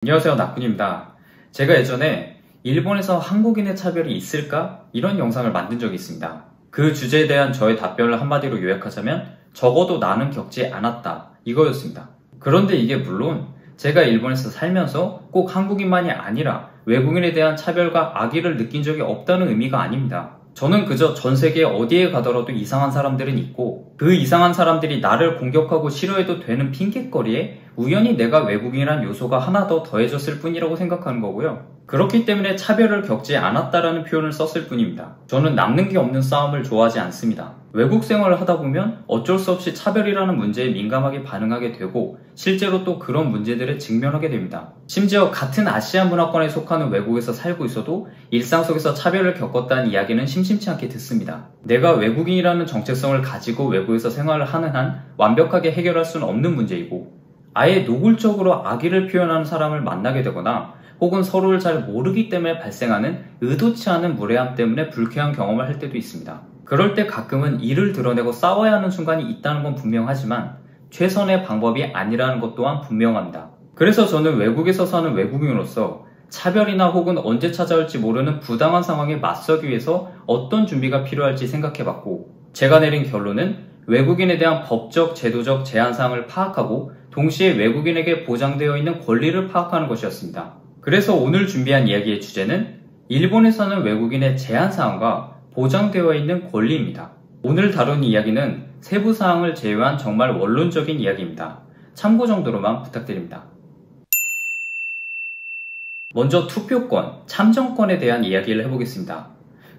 안녕하세요, 나쿤입니다. 제가 예전에 일본에서 한국인의 차별이 있을까? 이런 영상을 만든 적이 있습니다. 그 주제에 대한 저의 답변을 한마디로 요약하자면 적어도 나는 겪지 않았다, 이거였습니다. 그런데 이게 물론 제가 일본에서 살면서 꼭 한국인만이 아니라 외국인에 대한 차별과 악의를 느낀 적이 없다는 의미가 아닙니다. 저는 그저 전 세계 어디에 가더라도 이상한 사람들은 있고 그 이상한 사람들이 나를 공격하고 싫어해도 되는 핑곗거리에 우연히 내가 외국인이란 요소가 하나 더 더해졌을 뿐이라고 생각하는 거고요. 그렇기 때문에 차별을 겪지 않았다라는 표현을 썼을 뿐입니다. 저는 남는 게 없는 싸움을 좋아하지 않습니다. 외국 생활을 하다 보면 어쩔 수 없이 차별이라는 문제에 민감하게 반응하게 되고 실제로 또 그런 문제들에 직면하게 됩니다. 심지어 같은 아시아 문화권에 속하는 외국에서 살고 있어도 일상 속에서 차별을 겪었다는 이야기는 심심치 않게 듣습니다. 내가 외국인이라는 정체성을 가지고 외국에서 생활을 하는 한 완벽하게 해결할 수는 없는 문제이고 아예 노골적으로 악의를 표현하는 사람을 만나게 되거나 혹은 서로를 잘 모르기 때문에 발생하는 의도치 않은 무례함 때문에 불쾌한 경험을 할 때도 있습니다. 그럴 때 가끔은 이를 드러내고 싸워야 하는 순간이 있다는 건 분명하지만 최선의 방법이 아니라는 것 또한 분명합니다. 그래서 저는 외국에서 사는 외국인으로서 차별이나 혹은 언제 찾아올지 모르는 부당한 상황에 맞서기 위해서 어떤 준비가 필요할지 생각해봤고 제가 내린 결론은 외국인에 대한 법적, 제도적 제한사항을 파악하고 동시에 외국인에게 보장되어 있는 권리를 파악하는 것이었습니다. 그래서 오늘 준비한 이야기의 주제는 일본에 사는 외국인의 제한사항과 보장되어 있는 권리입니다. 오늘 다룬 이야기는 세부 사항을 제외한 정말 원론적인 이야기입니다. 참고 정도로만 부탁드립니다. 먼저 투표권, 참정권에 대한 이야기를 해보겠습니다.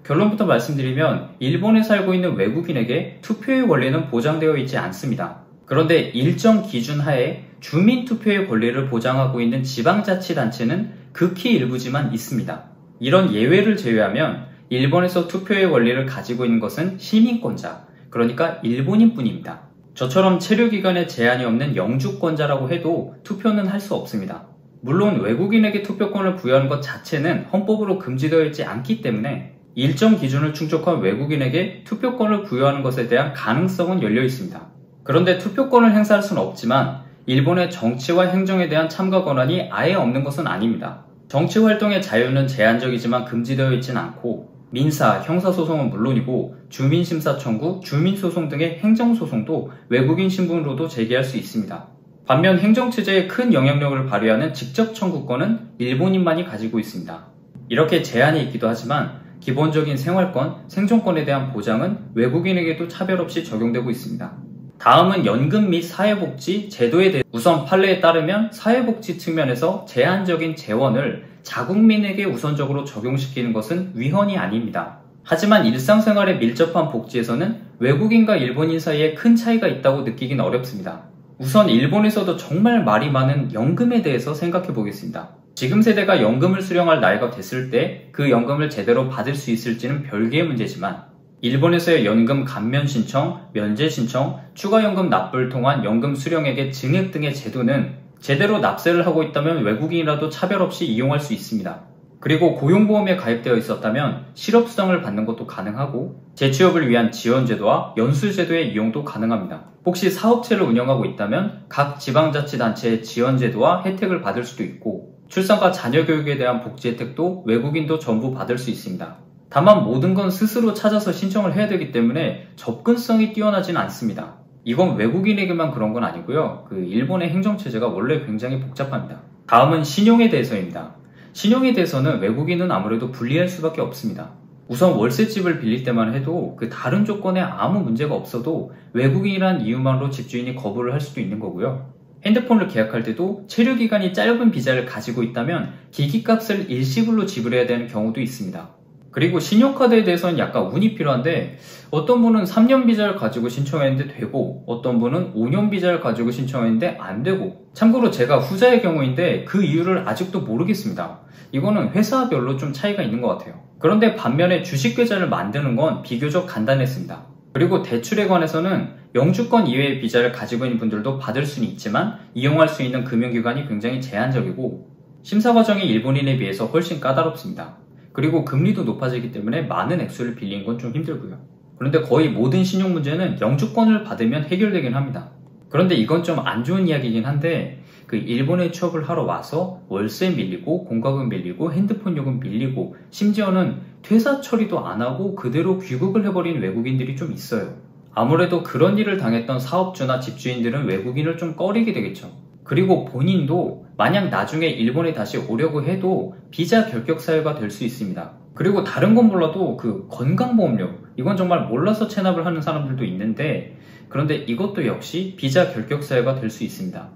결론부터 말씀드리면 일본에 살고 있는 외국인에게 투표의 권리는 보장되어 있지 않습니다. 그런데 일정 기준 하에 주민 투표의 권리를 보장하고 있는 지방자치단체는 극히 일부지만 있습니다. 이런 예외를 제외하면 일본에서 투표의 권리를 가지고 있는 것은 시민권자, 그러니까 일본인뿐입니다. 저처럼 체류기간에 제한이 없는 영주권자라고 해도 투표는 할 수 없습니다. 물론 외국인에게 투표권을 부여하는 것 자체는 헌법으로 금지되어 있지 않기 때문에 일정 기준을 충족한 외국인에게 투표권을 부여하는 것에 대한 가능성은 열려 있습니다. 그런데 투표권을 행사할 수는 없지만 일본의 정치와 행정에 대한 참가 권한이 아예 없는 것은 아닙니다. 정치 활동의 자유는 제한적이지만 금지되어 있지는 않고 민사, 형사소송은 물론이고 주민심사 청구, 주민소송 등의 행정소송도 외국인 신분으로도 제기할 수 있습니다. 반면 행정체제에 큰 영향력을 발휘하는 직접 청구권은 일본인만이 가지고 있습니다. 이렇게 제한이 있기도 하지만 기본적인 생활권, 생존권에 대한 보장은 외국인에게도 차별 없이 적용되고 있습니다. 다음은 연금 및 사회복지 제도에 대해 우선 판례에 따르면 사회복지 측면에서 제한적인 재원을 자국민에게 우선적으로 적용시키는 것은 위헌이 아닙니다. 하지만 일상생활에 밀접한 복지에서는 외국인과 일본인 사이에 큰 차이가 있다고 느끼긴 어렵습니다. 우선 일본에서도 정말 말이 많은 연금에 대해서 생각해 보겠습니다. 지금 세대가 연금을 수령할 나이가 됐을 때 그 연금을 제대로 받을 수 있을지는 별개의 문제지만 일본에서의 연금 감면 신청, 면제 신청, 추가연금 납부를 통한 연금 수령액의 증액 등의 제도는 제대로 납세를 하고 있다면 외국인이라도 차별 없이 이용할 수 있습니다. 그리고 고용보험에 가입되어 있었다면 실업수당을 받는 것도 가능하고 재취업을 위한 지원제도와 연수제도의 이용도 가능합니다. 혹시 사업체를 운영하고 있다면 각 지방자치단체의 지원제도와 혜택을 받을 수도 있고 출산과 자녀교육에 대한 복지 혜택도 외국인도 전부 받을 수 있습니다. 다만 모든 건 스스로 찾아서 신청을 해야 되기 때문에 접근성이 뛰어나진 않습니다. 이건 외국인에게만 그런 건 아니고요. 일본의 행정체제가 원래 굉장히 복잡합니다. 다음은 신용에 대해서입니다. 신용에 대해서는 외국인은 아무래도 불리할 수밖에 없습니다. 우선 월세집을 빌릴 때만 해도 다른 조건에 아무 문제가 없어도 외국인이란 이유만으로 집주인이 거부를 할 수도 있는 거고요. 핸드폰을 계약할 때도 체류기간이 짧은 비자를 가지고 있다면 기기값을 일시불로 지불해야 되는 경우도 있습니다. 그리고 신용카드에 대해서는 약간 운이 필요한데 어떤 분은 3년 비자를 가지고 신청했는데 되고 어떤 분은 5년 비자를 가지고 신청했는데 안 되고 참고로 제가 후자의 경우인데 그 이유를 아직도 모르겠습니다. 이거는 회사별로 좀 차이가 있는 것 같아요. 그런데 반면에 주식계좌를 만드는 건 비교적 간단했습니다. 그리고 대출에 관해서는 영주권 이외의 비자를 가지고 있는 분들도 받을 수는 있지만 이용할 수 있는 금융기관이 굉장히 제한적이고 심사 과정이 일본인에 비해서 훨씬 까다롭습니다. 그리고 금리도 높아지기 때문에 많은 액수를 빌리는 건 좀 힘들고요. 그런데 거의 모든 신용 문제는 영주권을 받으면 해결되긴 합니다. 그런데 이건 좀 안 좋은 이야기이긴 한데 그 일본에 취업을 하러 와서 월세 밀리고 공과금 밀리고 핸드폰 요금 밀리고 심지어는 퇴사 처리도 안 하고 그대로 귀국을 해버린 외국인들이 좀 있어요. 아무래도 그런 일을 당했던 사업주나 집주인들은 외국인을 좀 꺼리게 되겠죠. 그리고 본인도 만약 나중에 일본에 다시 오려고 해도 비자 결격 사유가 될 수 있습니다. 그리고 다른 건 몰라도 그 건강보험료, 이건 정말 몰라서 체납을 하는 사람들도 있는데 그런데 이것도 역시 비자 결격 사유가 될 수 있습니다.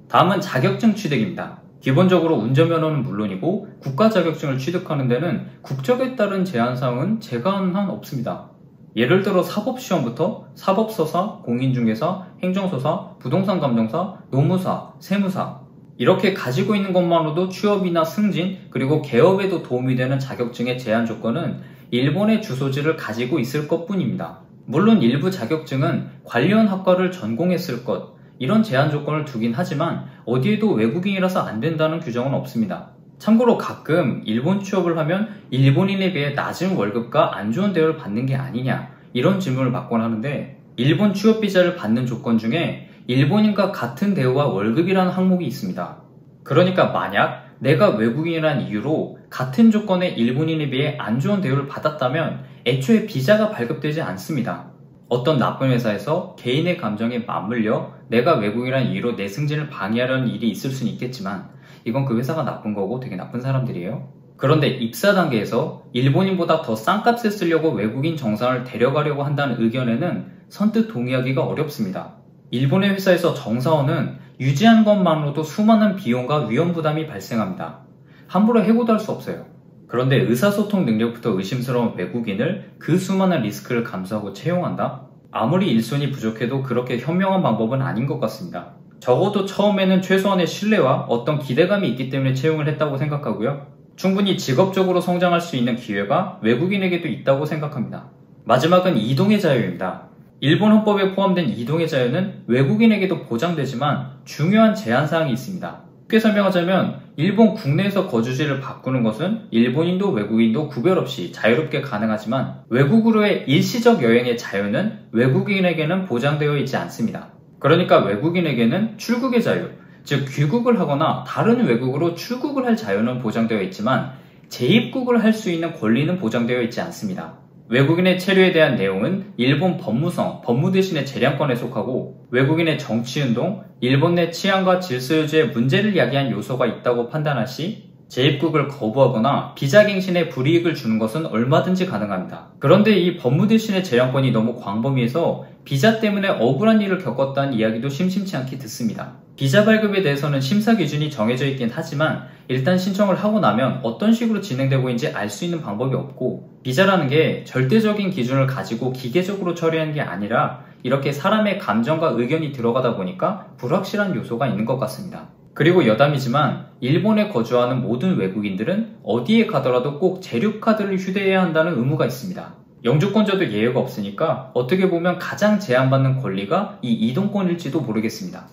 다음은 자격증 취득입니다. 기본적으로 운전면허는 물론이고 국가 자격증을 취득하는 데는 국적에 따른 제한사항은 제한 한 없습니다. 예를 들어 사법시험부터 사법서사, 공인중개사, 행정소사, 부동산감정사, 노무사, 세무사 이렇게 가지고 있는 것만으로도 취업이나 승진 그리고 개업에도 도움이 되는 자격증의 제한 조건은 일본의 주소지를 가지고 있을 것뿐입니다. 물론 일부 자격증은 관련 학과를 전공했을 것 이런 제한 조건을 두긴 하지만 어디에도 외국인이라서 안 된다는 규정은 없습니다. 참고로 가끔 일본 취업을 하면 일본인에 비해 낮은 월급과 안 좋은 대우를 받는 게 아니냐 이런 질문을 받곤 하는데 일본 취업 비자를 받는 조건 중에 일본인과 같은 대우와 월급이라는 항목이 있습니다. 그러니까 만약 내가 외국인이라는 이유로 같은 조건의 일본인에 비해 안 좋은 대우를 받았다면 애초에 비자가 발급되지 않습니다. 어떤 나쁜 회사에서 개인의 감정에 맞물려 내가 외국인이라는 이유로 내 승진을 방해하려는 일이 있을 수는 있겠지만 이건 그 회사가 나쁜 거고 되게 나쁜 사람들이에요. 그런데 입사 단계에서 일본인보다 더 싼 값에 쓰려고 외국인 정상을 데려가려고 한다는 의견에는 선뜻 동의하기가 어렵습니다. 일본의 회사에서 정사원은 유지하는 것만으로도 수많은 비용과 위험 부담이 발생합니다. 함부로 해고도 할 수 없어요. 그런데 의사소통 능력부터 의심스러운 외국인을 그 수많은 리스크를 감수하고 채용한다? 아무리 일손이 부족해도 그렇게 현명한 방법은 아닌 것 같습니다. 적어도 처음에는 최소한의 신뢰와 어떤 기대감이 있기 때문에 채용을 했다고 생각하고요. 충분히 직업적으로 성장할 수 있는 기회가 외국인에게도 있다고 생각합니다. 마지막은 이동의 자유입니다. 일본 헌법에 포함된 이동의 자유는 외국인에게도 보장되지만 중요한 제한사항이 있습니다. 쉽게 설명하자면 일본 국내에서 거주지를 바꾸는 것은 일본인도 외국인도 구별 없이 자유롭게 가능하지만 외국으로의 일시적 여행의 자유는 외국인에게는 보장되어 있지 않습니다. 그러니까 외국인에게는 출국의 자유, 즉 귀국을 하거나 다른 외국으로 출국을 할 자유는 보장되어 있지만 재입국을 할 수 있는 권리는 보장되어 있지 않습니다. 외국인의 체류에 대한 내용은 일본 법무성, 법무대신의 재량권에 속하고 외국인의 정치운동, 일본 내 치안과 질서 유지에 문제를 야기한 요소가 있다고 판단할 시 재입국을 거부하거나 비자갱신에 불이익을 주는 것은 얼마든지 가능합니다. 그런데 이 법무대신의 재량권이 너무 광범위해서 비자 때문에 억울한 일을 겪었다는 이야기도 심심치 않게 듣습니다. 비자 발급에 대해서는 심사 기준이 정해져 있긴 하지만 일단 신청을 하고 나면 어떤 식으로 진행되고 있는지 알 수 있는 방법이 없고 비자라는 게 절대적인 기준을 가지고 기계적으로 처리하는 게 아니라 이렇게 사람의 감정과 의견이 들어가다 보니까 불확실한 요소가 있는 것 같습니다. 그리고 여담이지만 일본에 거주하는 모든 외국인들은 어디에 가더라도 꼭 재료카드를 휴대해야 한다는 의무가 있습니다. 영주권자도 예외가 없으니까 어떻게 보면 가장 제한받는 권리가 이 이동권일지도 모르겠습니다.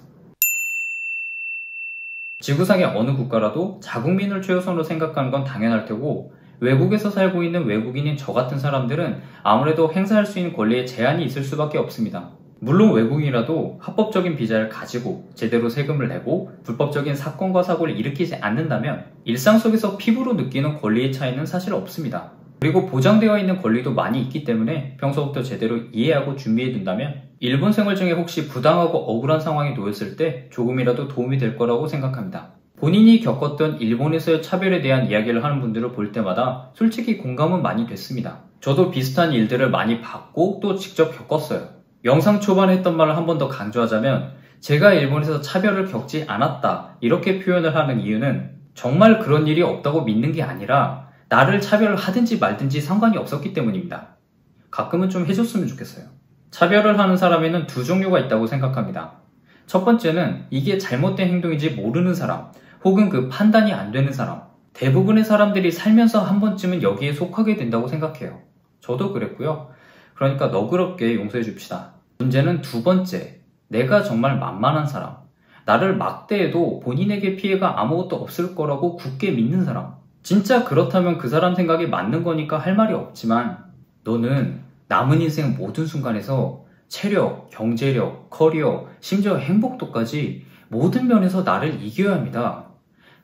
지구상의 어느 국가라도 자국민을 최우선으로 생각하는 건 당연할 테고 외국에서 살고 있는 외국인인 저 같은 사람들은 아무래도 행사할 수 있는 권리에 제한이 있을 수밖에 없습니다. 물론 외국인이라도 합법적인 비자를 가지고 제대로 세금을 내고 불법적인 사건과 사고를 일으키지 않는다면 일상 속에서 피부로 느끼는 권리의 차이는 사실 없습니다. 그리고 보장되어 있는 권리도 많이 있기 때문에 평소부터 제대로 이해하고 준비해둔다면 일본 생활 중에 혹시 부당하고 억울한 상황에 놓였을 때 조금이라도 도움이 될 거라고 생각합니다. 본인이 겪었던 일본에서의 차별에 대한 이야기를 하는 분들을 볼 때마다 솔직히 공감은 많이 됐습니다. 저도 비슷한 일들을 많이 봤고 또 직접 겪었어요. 영상 초반에 했던 말을 한 번 더 강조하자면 제가 일본에서 차별을 겪지 않았다 이렇게 표현을 하는 이유는 정말 그런 일이 없다고 믿는 게 아니라 나를 차별을 하든지 말든지 상관이 없었기 때문입니다. 가끔은 좀 해줬으면 좋겠어요. 차별을 하는 사람에는 두 종류가 있다고 생각합니다. 첫 번째는 이게 잘못된 행동인지 모르는 사람 혹은 그 판단이 안 되는 사람. 대부분의 사람들이 살면서 한 번쯤은 여기에 속하게 된다고 생각해요. 저도 그랬고요. 그러니까 너그럽게 용서해 줍시다. 문제는 두 번째, 내가 정말 만만한 사람. 나를 막대해도 본인에게 피해가 아무것도 없을 거라고 굳게 믿는 사람. 진짜 그렇다면 그 사람 생각이 맞는 거니까 할 말이 없지만 너는 남은 인생 모든 순간에서 체력, 경제력, 커리어, 심지어 행복도까지 모든 면에서 나를 이겨야 합니다.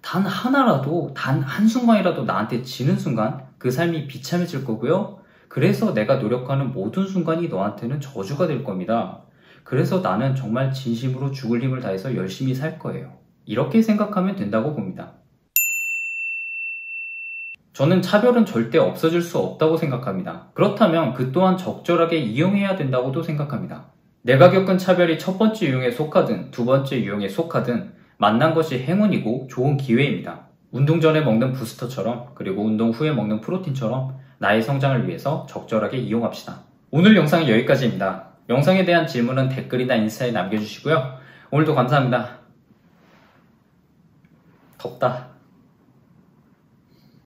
단 하나라도, 단 한순간이라도 나한테 지는 순간 그 삶이 비참해질 거고요. 그래서 내가 노력하는 모든 순간이 너한테는 저주가 될 겁니다. 그래서 나는 정말 진심으로 죽을 힘을 다해서 열심히 살 거예요. 이렇게 생각하면 된다고 봅니다. 저는 차별은 절대 없어질 수 없다고 생각합니다. 그렇다면 그 또한 적절하게 이용해야 된다고도 생각합니다. 내가 겪은 차별이 첫 번째 유형에 속하든 두 번째 유형에 속하든 만난 것이 행운이고 좋은 기회입니다. 운동 전에 먹는 부스터처럼, 그리고 운동 후에 먹는 프로틴처럼 나의 성장을 위해서 적절하게 이용합시다. 오늘 영상은 여기까지입니다. 영상에 대한 질문은 댓글이나 인스타에 남겨주시고요. 오늘도 감사합니다. 덥다.